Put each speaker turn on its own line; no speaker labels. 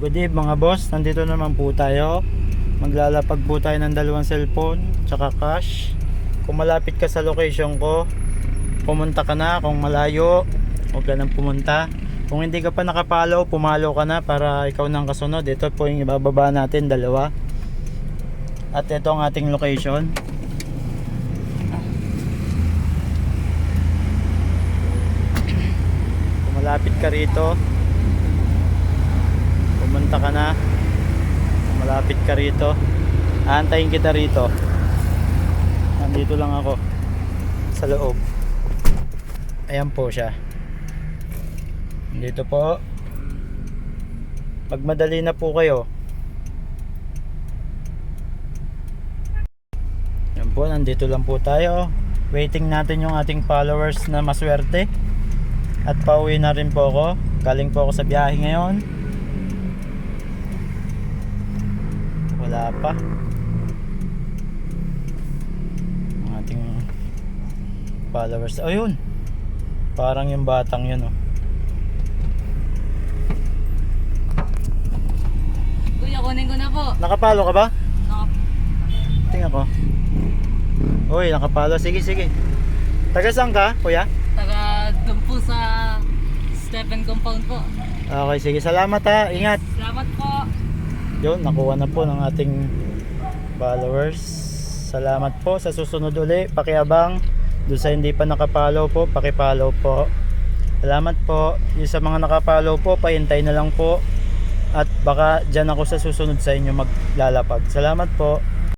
Good eve mga boss, nandito naman po tayo. Maglalapag po tayo ng dalawang cellphone tsaka cash. Kung malapit ka sa location ko, pumunta ka na. Kung malayo, huwag ka nang pumunta. Kung hindi ka pa nakapalo, pumalo ka na para ikaw nang kasunod. Ito po yung ibababa natin, dalawa. At ito ang ating location. Kung malapit ka rito, pumunta ka na. Kung malapit ka rito, aantayin kita rito. Nandito lang ako sa loob. Ayan po siya. Dito po. Pag madali na po kayo, yan po, nandito lang po tayo. Waiting natin yung ating followers na maswerte. At pauwi na rin po ako. Galing po ako sa biyahe ngayon. Wala pa ang ating followers. Ayun, parang yung batang yun, oh.
Kuya, kunin ko na po.
Nakapalo ka ba? Tingnan ko. Uy, nakapalo. Sige, sige. Taga saan ka, kuya?
Taga doon po sa Stephen Compound po.
Okay, sige. Salamat ha. Ingat.
Salamat po.
Yun, nakuha na po ng ating followers. Salamat po. Sa susunod uli, pakiabang. Doon sa hindi pa nakapalo po, pakipalo po. Salamat po. Yung sa mga nakapalo po, pahintay na lang po. At baka dyan ako sa susunod sa inyo maglalapag. Salamat po.